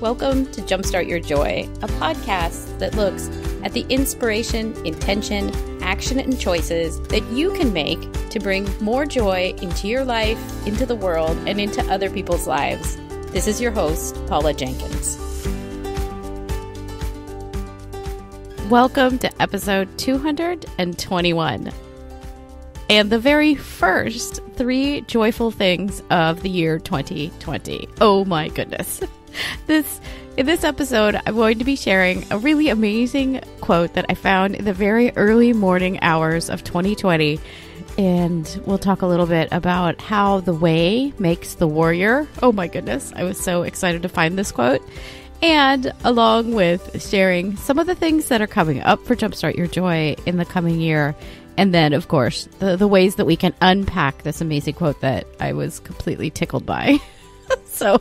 Welcome to Jumpstart Your Joy, a podcast that looks at the inspiration, intention, action, and choices that you can make to bring more joy into your life, into the world, and into other people's lives. This is your host, Paula Jenkins. Welcome to episode 221. And the very first 3 joyful things of the year 2020. Oh my goodness. In this episode, I'm going to be sharing a really amazing quote that I found in the very early morning hours of 2020. And we'll talk a little bit about how the way makes the warrior. Oh my goodness. I was so excited to find this quote. And along with sharing some of the things that are coming up for Jumpstart Your Joy in the coming year. And then, of course, the ways that we can unpack this amazing quote that I was completely tickled by. So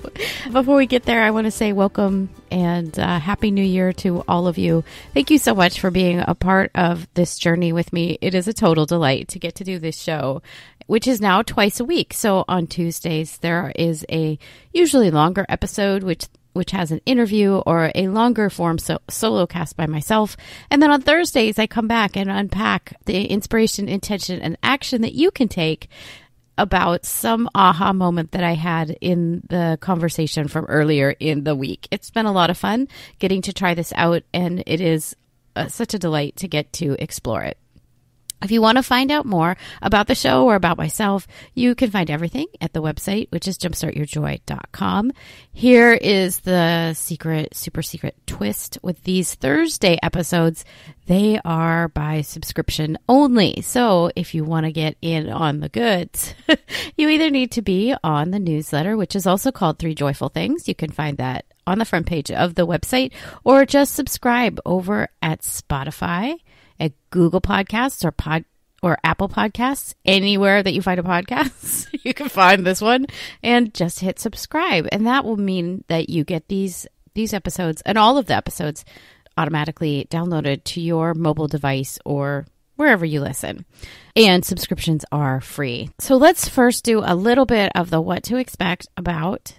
before we get there, I want to say welcome and Happy New Year to all of you. Thank you so much for being a part of this journey with me. It is a total delight to get to do this show, which is now twice a week. So on Tuesdays, there is a usually longer episode, which has an interview or a longer form solo cast by myself. And then on Thursdays, I come back and unpack the inspiration, intention, and action that you can take about some aha moment that I had in the conversation from earlier in the week. It's been a lot of fun getting to try this out, and it is such a delight to get to explore it. If you want to find out more about the show or about myself, you can find everything at the website, which is jumpstartyourjoy.com. Here is the super secret twist with these Thursday episodes. They are by subscription only. So if you want to get in on the goods, you either need to be on the newsletter, which is also called 3 Joyful Things. You can find that on the front page of the website, or just subscribe over at Spotify, at Google Podcasts or Apple Podcasts, anywhere that you find a podcast, you can find this one, and just hit subscribe. And that will mean that you get these episodes and all of the episodes automatically downloaded to your mobile device or wherever you listen. And subscriptions are free. So let's first do a little bit of the what to expect about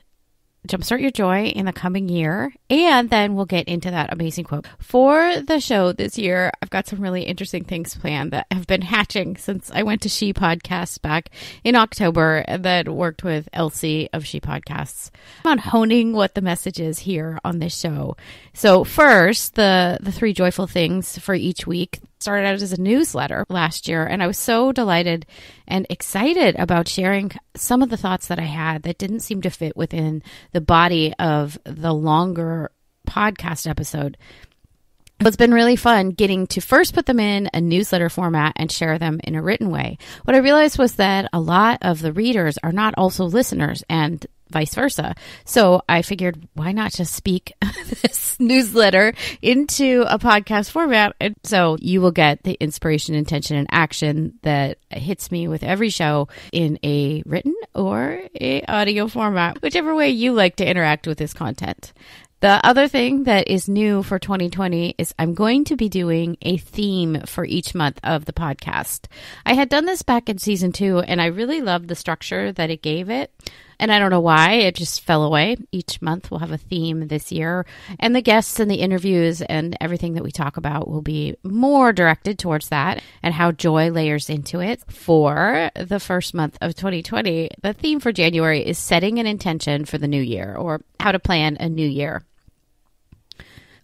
Jumpstart Your Joy in the coming year, and then we'll get into that amazing quote. For the show this year, I've got some really interesting things planned that have been hatching since I went to She Podcasts back in October and then worked with Elsie of She Podcasts on honing what the message is here on this show. So first, the 3 joyful things for each week started out as a newsletter last year, and I was so delighted and excited about sharing some of the thoughts that I had that didn't seem to fit within the body of the longer podcast episode. It's been really fun getting to first put them in a newsletter format and share them in a written way. What I realized was that a lot of the readers are not also listeners, and vice versa. So I figured, why not just speak this newsletter into a podcast format? And so you will get the inspiration, intention, and action that hits me with every show in a written or a audio format, whichever way you like to interact with this content. The other thing that is new for 2020 is I'm going to be doing a theme for each month of the podcast. I had done this back in season 2, and I really loved the structure that it gave it. And I don't know why, it just fell away. Each month we'll have a theme this year, and the guests and the interviews and everything that we talk about will be more directed towards that and how joy layers into it. For the first month of 2020, the theme for January is setting an intention for the new year, or how to plan a new year.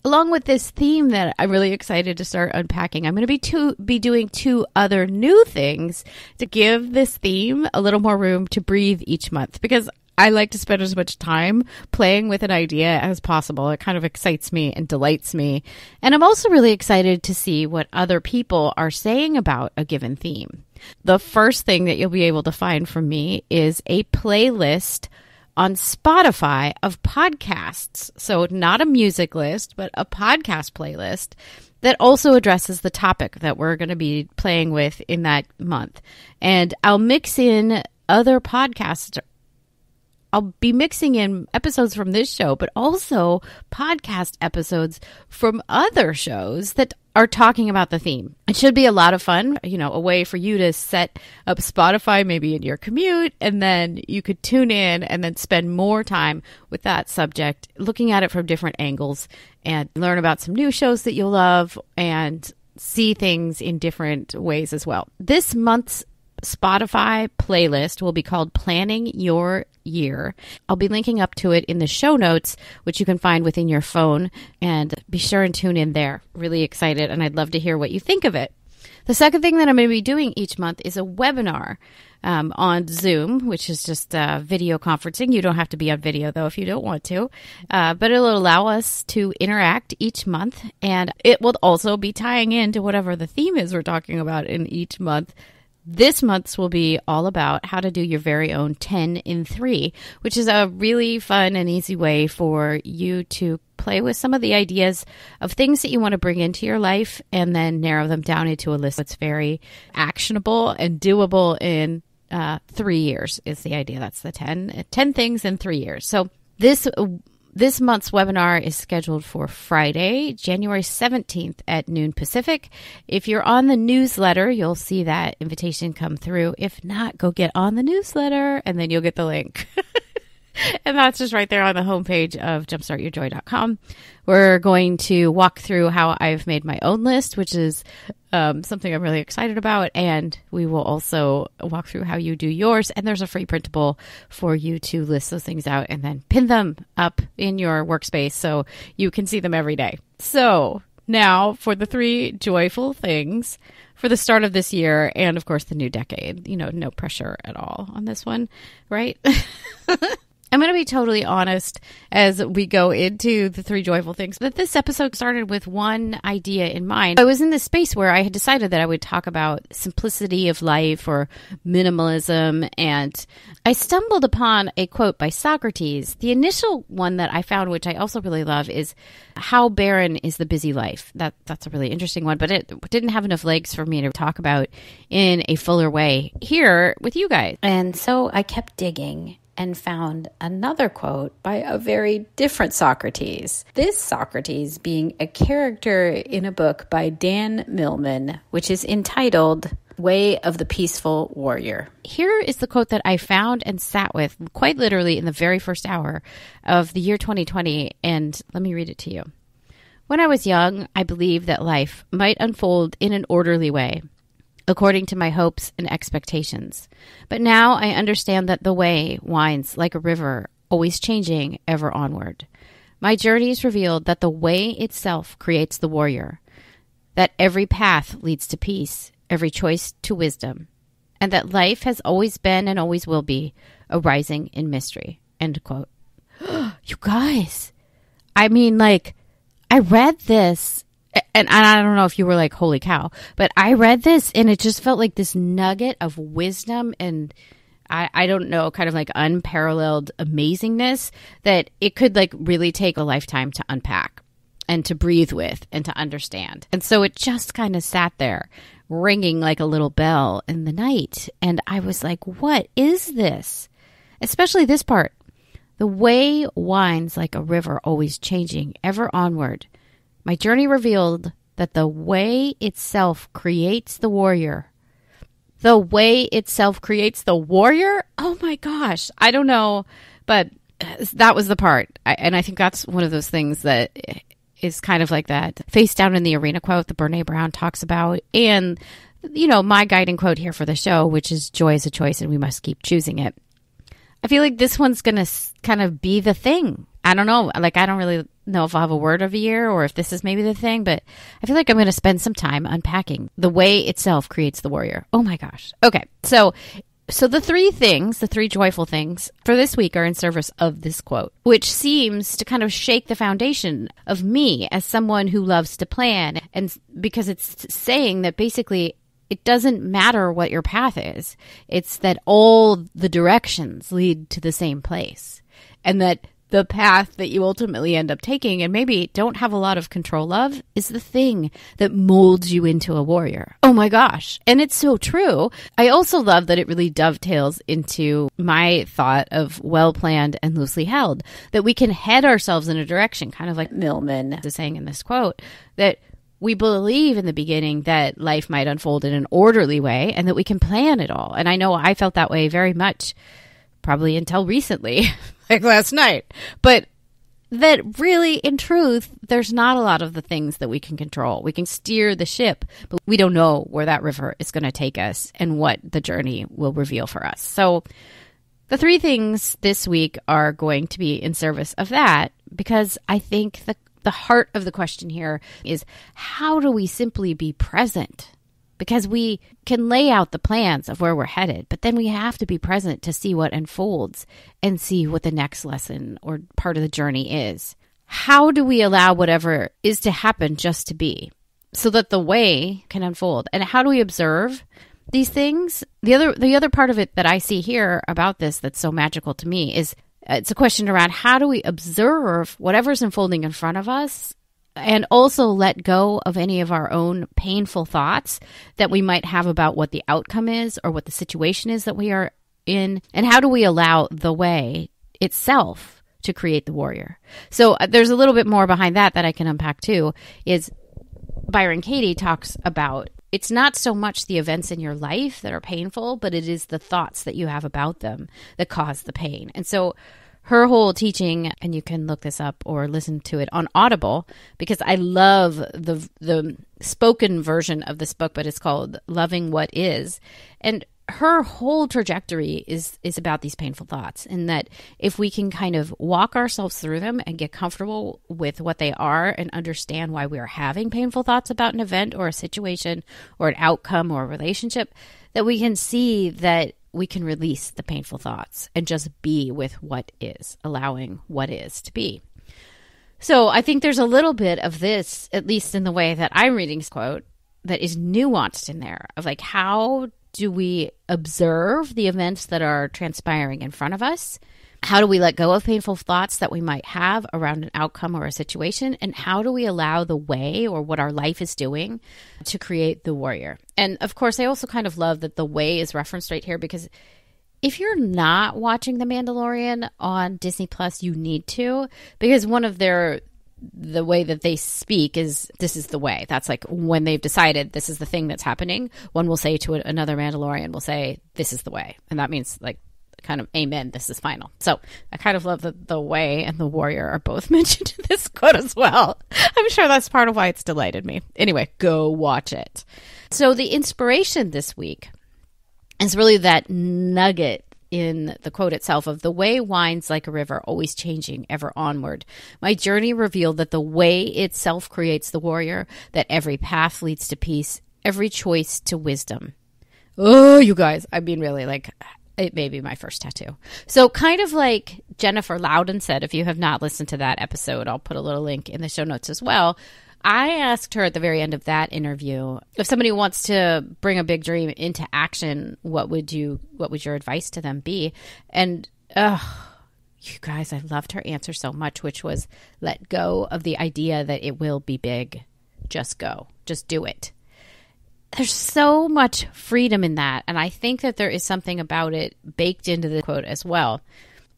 Along with this theme that I'm really excited to start unpacking, I'm going to be doing 2 other new things to give this theme a little more room to breathe each month, because I like to spend as much time playing with an idea as possible. It kind of excites me and delights me. And I'm also really excited to see what other people are saying about a given theme. The first thing that you'll be able to find from me is a playlist on Spotify of podcasts. So not a music list, but a podcast playlist that also addresses the topic that we're going to be playing with in that month. And I'll mix in other podcasts. I'll be mixing in episodes from this show, but also podcast episodes from other shows that are talking about the theme. It should be a lot of fun, a way for you to set up Spotify maybe in your commute, and then you could tune in and then spend more time with that subject, looking at it from different angles and learn about some new shows that you'll love and see things in different ways as well. This month's Spotify playlist will be called Planning Your Year. I'll be linking up to it in the show notes, which you can find within your phone, and be sure and tune in there. Really excited, and I'd love to hear what you think of it. The second thing that I'm going to be doing each month is a webinar on Zoom, which is just video conferencing. You don't have to be on video, though, if you don't want to, but it'll allow us to interact each month, and it will also be tying into whatever the theme is we're talking about in each month. This month's will be all about how to do your very own 10 in 3, which is a really fun and easy way for you to play with some of the ideas of things that you want to bring into your life and then narrow them down into a list that's very actionable and doable in 3 years is the idea. That's the 10 things in 3 years. So this month's webinar is scheduled for Friday, January 17th at noon Pacific. If you're on the newsletter, you'll see that invitation come through. If not, go get on the newsletter and then you'll get the link. And that's just right there on the homepage of jumpstartyourjoy.com. We're going to walk through how I've made my own list, which is something I'm really excited about. And we will also walk through how you do yours. And there's a free printable for you to list those things out and then pin them up in your workspace so you can see them every day. So now for the 3 joyful things for the start of this year and, of course, the new decade. No pressure at all on this one, right? I'm going to be totally honest as we go into the 3 joyful things, but this episode started with one idea in mind. I was in this space where I had decided that I would talk about simplicity of life or minimalism, and I stumbled upon a quote by Socrates. The initial one that I found, which I also really love, is "How barren is the busy life?" That's a really interesting one, but it didn't have enough legs for me to talk about in a fuller way here with you guys. And so I kept digging and found another quote by a very different Socrates. This Socrates being a character in a book by Dan Millman, which is entitled Way of the Peaceful Warrior. Here is the quote that I found and sat with quite literally in the very first hour of the year 2020, and let me read it to you. "When I was young, I believed that life might unfold in an orderly way, according to my hopes and expectations. But now I understand that the way winds like a river, always changing, ever onward. My journeys revealed that the way itself creates the warrior, that every path leads to peace, every choice to wisdom, and that life has always been and always will be a rising in mystery." End quote. You guys, I read this, and I don't know if you were like, holy cow, but I read this and it just felt like this nugget of wisdom and I don't know, kind of like unparalleled amazingness that it could like really take a lifetime to unpack and to breathe with and to understand. And so it just kind of sat there ringing like a little bell in the night. And I was like, what is this? Especially this part. The way winds like a river, always changing, ever onward. My journey revealed that the way itself creates the warrior. The way itself creates the warrior? Oh my gosh. I don't know, but that was the part. And I think that's one of those things that is kind of like that face down in the arena quote that Brene Brown talks about. And, my guiding quote here for the show, which is joy is a choice and we must keep choosing it. I feel like this one's going to kind of be the thing. I don't know. I don't really know if I'll have a word of the year or if this is maybe the thing, but I feel like I'm going to spend some time unpacking the way itself creates the warrior. Oh my gosh. Okay. So the 3 things, the 3 joyful things for this week are in service of this quote, which seems to kind of shake the foundation of me as someone who loves to plan. And because it's saying that basically it doesn't matter what your path is. It's that all the directions lead to the same place, and that the path that you ultimately end up taking and maybe don't have a lot of control of is the thing that molds you into a warrior. Oh my gosh. And it's so true. I also love that it really dovetails into my thought of well-planned and loosely held, that we can head ourselves in a direction, kind of like Millman is saying in this quote, that we believe in the beginning that life might unfold in an orderly way and that we can plan it all. And I know I felt that way very much, probably until recently, like last night. But that really, in truth, there's not a lot of the things that we can control. We can steer the ship, but we don't know where that river is going to take us and what the journey will reveal for us. So the 3 things this week are going to be in service of that, because I think the heart of the question here is, how do we simply be present? Because we can lay out the plans of where we're headed, but then we have to be present to see what unfolds and see what the next lesson or part of the journey is. How do we allow whatever is to happen just to be so that the way can unfold? And how do we observe these things? The other part of it that I see here about this that's so magical to me is it's a question around how do we observe whatever's unfolding in front of us and also let go of any of our own painful thoughts that we might have about what the outcome is or what the situation is that we are in. And how do we allow the way itself to create the warrior? So there's a little bit more behind that I can unpack too, is Byron Katie talks about it's not so much the events in your life that are painful, but it is the thoughts that you have about them that cause the pain. And so her whole teaching, and you can look this up or listen to it on Audible, because I love the spoken version of this book, but it's called Loving What Is. And her whole trajectory is about these painful thoughts, and that if we can kind of walk ourselves through them and get comfortable with what they are and understand why we are having painful thoughts about an event or a situation or an outcome or a relationship, that we can see that we can release the painful thoughts and just be with what is, allowing what is to be. So I think there's a little bit of this, at least in the way that I'm reading this quote, that is nuanced in there of like, how do we observe the events that are transpiring in front of us? How do we let go of painful thoughts that we might have around an outcome or a situation? And how do we allow the way or what our life is doing to create the warrior? And of course, I also kind of love that the way is referenced right here, because if you're not watching The Mandalorian on Disney Plus, you need to, because one of the way that they speak is, this is the way. That's like when they've decided this is the thing that's happening, one will say to another Mandalorian will say, this is the way. And that means like kind of amen, this is final. So I kind of love that the way and the warrior are both mentioned in this quote as well. I'm sure that's part of why it's delighted me. Anyway, go watch it. So the inspiration this week is really that nugget in the quote itself of the way winds like a river, always changing, ever onward. My journey revealed that the way itself creates the warrior, that every path leads to peace, every choice to wisdom. Oh, you guys, I mean, really, like, it may be my first tattoo. So kind of like Jennifer Loudon said, if you have not listened to that episode, I'll put a little link in the show notes as well. I asked her at the very end of that interview, if somebody wants to bring a big dream into action, what would your advice to them be? And you guys, I loved her answer so much, which was let go of the idea that it will be big. Just go. Just do it. There's so much freedom in that. And I think that there is something about it baked into the quote as well,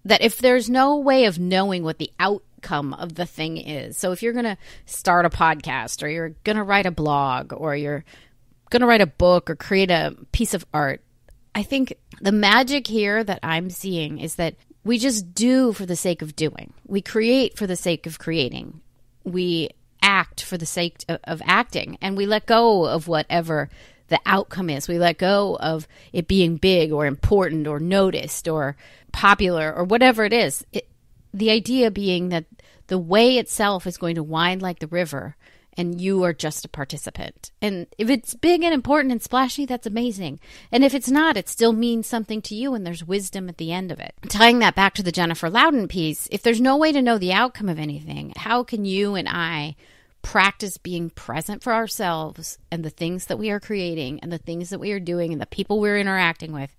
that if there's no way of knowing what the outcome of the thing is, so if you're going to start a podcast or you're going to write a blog or you're going to write a book or create a piece of art, I think the magic here that I'm seeing is that we just do for the sake of doing. We create for the sake of creating. We act for the sake of acting, and we let go of whatever the outcome is. We let go of it being big or important or noticed or popular or whatever it is. The idea being that the way itself is going to wind like the river and you are just a participant. And if it's big and important and splashy, that's amazing. And if it's not, it still means something to you and there's wisdom at the end of it. Tying that back to the Jennifer Loudon piece, if there's no way to know the outcome of anything, how can you and I practice being present for ourselves and the things that we are creating and the things that we are doing and the people we're interacting with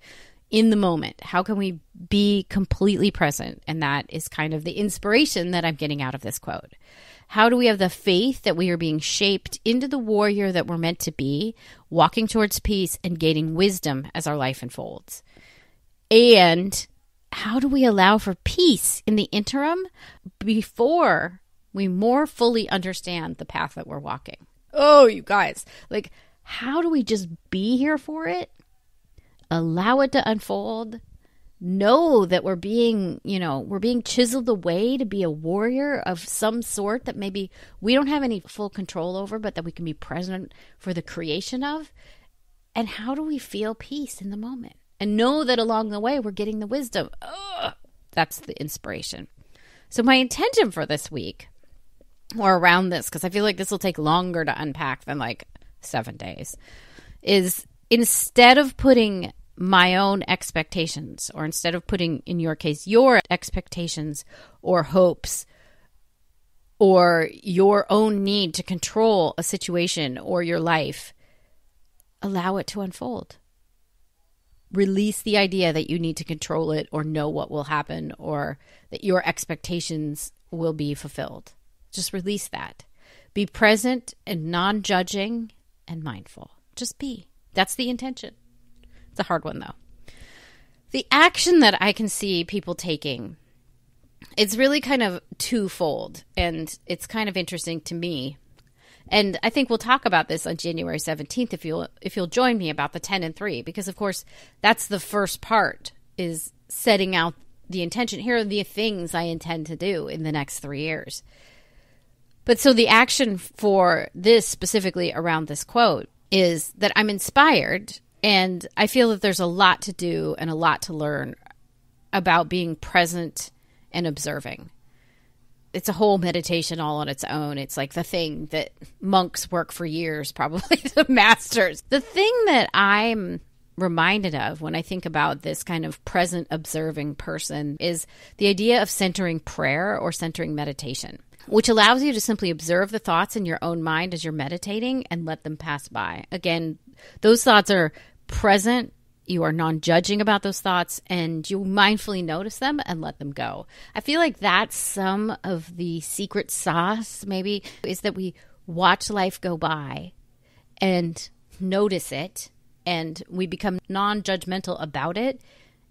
in the moment? How can we be completely present? And that is kind of the inspiration that I'm getting out of this quote. How do we have the faith that we are being shaped into the warrior that we're meant to be, walking towards peace and gaining wisdom as our life unfolds? And how do we allow for peace in the interim before we more fully understand the path that we're walking? Oh, you guys, like, how do we just be here for it? Allow it to unfold. Know that we're being chiseled away to be a warrior of some sort that maybe we don't have any full control over, but that we can be present for the creation of. And how do we feel peace in the moment? And know that along the way, we're getting the wisdom. Ugh, that's the inspiration. So my intention for this week, or around this, because I feel like this will take longer to unpack than like 7 days, is instead of putting my own expectations, or instead of putting, in your case, your expectations or hopes or your own need to control a situation or your life, allow it to unfold. Release the idea that you need to control it or know what will happen or that your expectations will be fulfilled. Just release that. Be present and non-judging and mindful. Just be. That's the intention. It's a hard one, though. The action that I can see people taking, it's really kind of twofold, and it's kind of interesting to me. And I think we'll talk about this on January 17th if you'll join me about the 10 and 3, because, of course, that's the first part, is setting out the intention. Here are the things I intend to do in the next 3 years. But so the action for this, specifically around this quote, is that I'm inspired. And I feel that there's a lot to do and a lot to learn about being present and observing. It's a whole meditation all on its own. It's like the thing that monks work for years, probably the masters. The thing that I'm reminded of when I think about this kind of present observing person is the idea of centering prayer or centering meditation, which allows you to simply observe the thoughts in your own mind as you're meditating and let them pass by. Again, those thoughts are present. You are non-judging about those thoughts, and you mindfully notice them and let them go. I feel like that's some of the secret sauce, maybe, is that we watch life go by and notice it, and we become non-judgmental about it,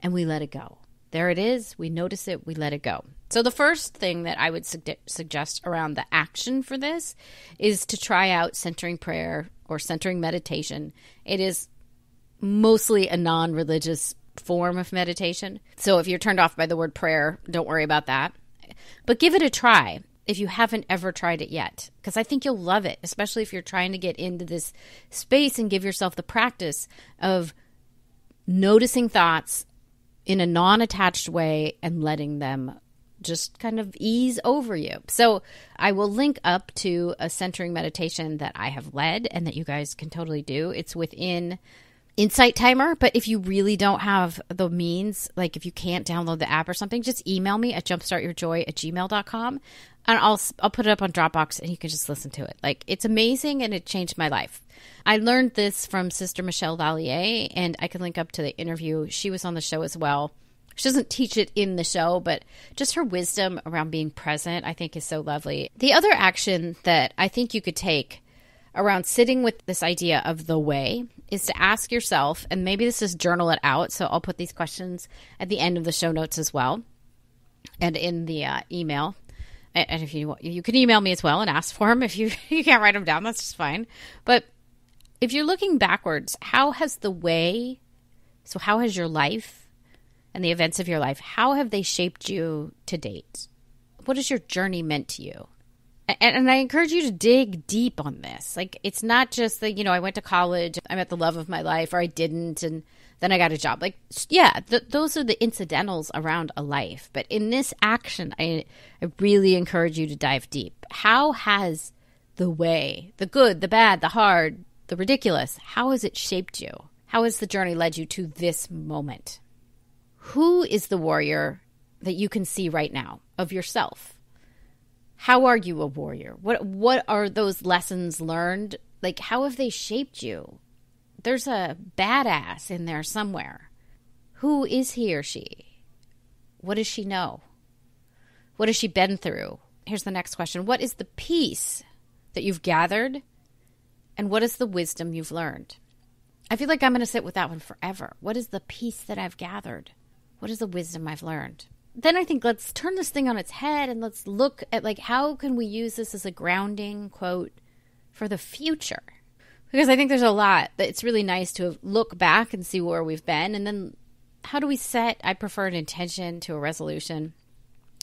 and we let it go. There it is. We notice it. We let it go. So the first thing that I would suggest around the action for this is to try out centering prayer or centering meditation. It is mostly a non-religious form of meditation. So if you're turned off by the word prayer, don't worry about that. But give it a try if you haven't ever tried it yet, because I think you'll love it, especially if you're trying to get into this space and give yourself the practice of noticing thoughts in a non-attached way and letting them just kind of ease over you. So I will link up to a centering meditation that I have led and that you guys can totally do. It's within Insight Timer, but if you really don't have the means, like if you can't download the app or something, just email me at jumpstartyourjoy@gmail.com, and I'll put it up on Dropbox and you can just listen to it. Like, it's amazing, and it changed my life. I learned this from Sister Michelle Vallier, and I can link up to the interview. She was on the show as well. She doesn't teach it in the show, but just her wisdom around being present, I think, is so lovely. The other action that I think you could take around sitting with this idea of the way is to ask yourself, and maybe this is journal it out, so I'll put these questions at the end of the show notes as well, and in the email. And if you can email me as well and ask for them. If you can't write them down, that's just fine. But if you're looking backwards, how has your life and the events of your life, how have they shaped you to date? What has your journey meant to you? And I encourage you to dig deep on this. Like, it's not just that, I went to college, I met the love of my life, or I didn't, and then I got a job. Like, yeah, those are the incidentals around a life. But in this action, I really encourage you to dive deep. How has the way, the good, the bad, the hard, the ridiculous, how has it shaped you? How has the journey led you to this moment? Who is the warrior that you can see right now of yourself? How are you a warrior? What are those lessons learned? Like, how have they shaped you? There's a badass in there somewhere. Who is he or she? What does she know? What has she been through? Here's the next question. What is the peace that you've gathered? And what is the wisdom you've learned? I feel like I'm going to sit with that one forever. What is the peace that I've gathered? What is the wisdom I've learned? Then I think let's turn this thing on its head and let's look at, like, how can we use this as a grounding quote for the future? Because I think there's a lot that it's really nice to look back and see where we've been. And then how do we set, I prefer an intention to a resolution.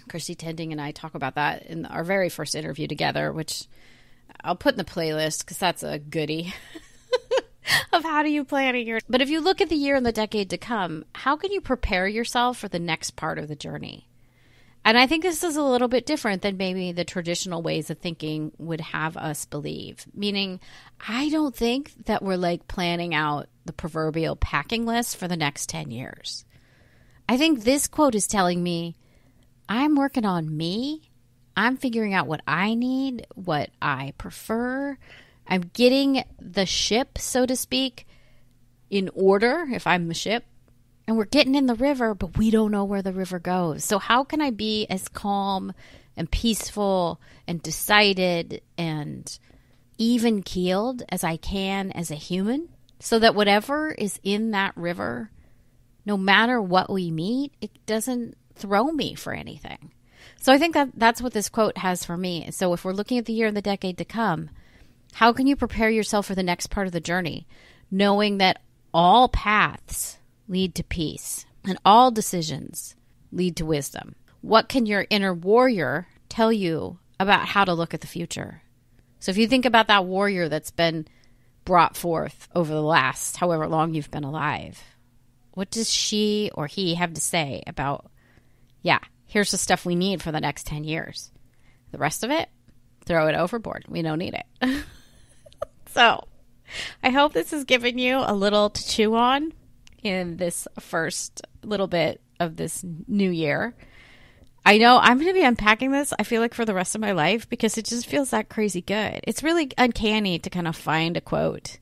Christy Tending and I talk about that in our very first interview together, which I'll put in the playlist because that's a goodie of how do you plan a year. But if you look at the year and the decade to come, how can you prepare yourself for the next part of the journey? And I think this is a little bit different than maybe the traditional ways of thinking would have us believe. Meaning, I don't think that we're like planning out the proverbial packing list for the next 10 years. I think this quote is telling me, I'm working on me. I'm figuring out what I need, what I prefer. I'm getting the ship, so to speak, in order if I'm the ship. And we're getting in the river, but we don't know where the river goes. So how can I be as calm and peaceful and decided and even-keeled as I can as a human so that whatever is in that river, no matter what we meet, it doesn't throw me for anything. So I think that that's what this quote has for me. So if we're looking at the year and the decade to come, how can you prepare yourself for the next part of the journey, knowing that all paths lead to peace and all decisions lead to wisdom? What can your inner warrior tell you about how to look at the future? So if you think about that warrior that's been brought forth over the last however long you've been alive, what does she or he have to say about, yeah, here's the stuff we need for the next 10 years. The rest of it, throw it overboard. We don't need it. So I hope this has given you a little to chew on in this first little bit of this new year. I know I'm going to be unpacking this, I feel like, for the rest of my life because it just feels that crazy good. It's really uncanny to kind of find a quote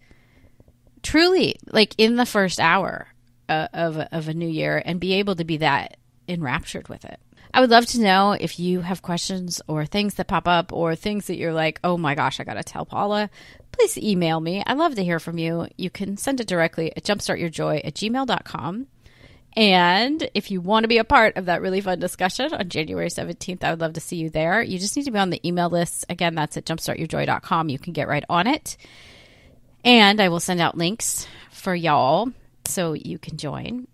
truly like in the first hour of a new year and be able to be that enraptured with it. I would love to know if you have questions or things that pop up or things that you're like, oh my gosh, I got to tell Paula. Please email me. I love to hear from you. You can send it directly at jumpstartyourjoy@gmail.com. And if you want to be a part of that really fun discussion on January 17th, I would love to see you there. You just need to be on the email list. Again, that's at jumpstartyourjoy.com. You can get right on it. And I will send out links for y'all so you can join.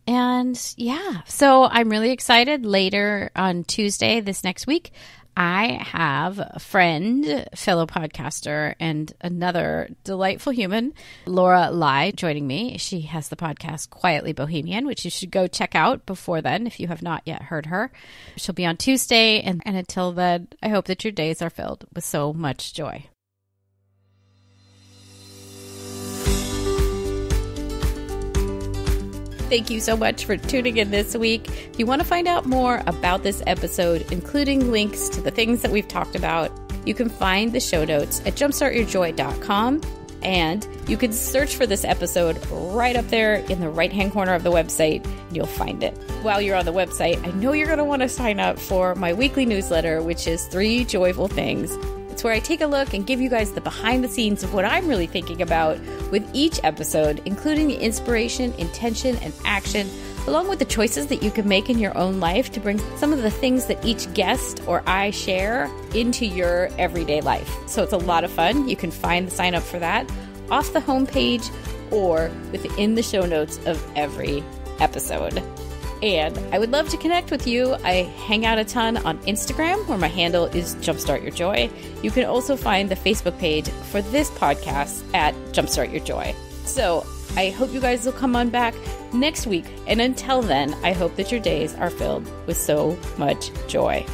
And yeah, so I'm really excited. Later on Tuesday this next week, I have a friend, fellow podcaster, and another delightful human, Laura Lai, joining me. She has the podcast Quietly Bohemian, which you should go check out before then if you have not yet heard her. She'll be on Tuesday. And until then, I hope that your days are filled with so much joy. Thank you so much for tuning in this week. If you want to find out more about this episode, including links to the things that we've talked about, you can find the show notes at jumpstartyourjoy.com. And you can search for this episode right up there in the right-hand corner of the website, and you'll find it. While you're on the website, I know you're going to want to sign up for my weekly newsletter, which is 3 Joyful Things. It's where I take a look and give you guys the behind the scenes of what I'm really thinking about with each episode, including the inspiration, intention, and action, along with the choices that you can make in your own life to bring some of the things that each guest or I share into your everyday life. So it's a lot of fun. You can find the sign up for that off the homepage or within the show notes of every episode. And I would love to connect with you. I hang out a ton on Instagram, where my handle is Jumpstart Your Joy. You can also find the Facebook page for this podcast at Jumpstart Your Joy. So I hope you guys will come on back next week. And until then, I hope that your days are filled with so much joy.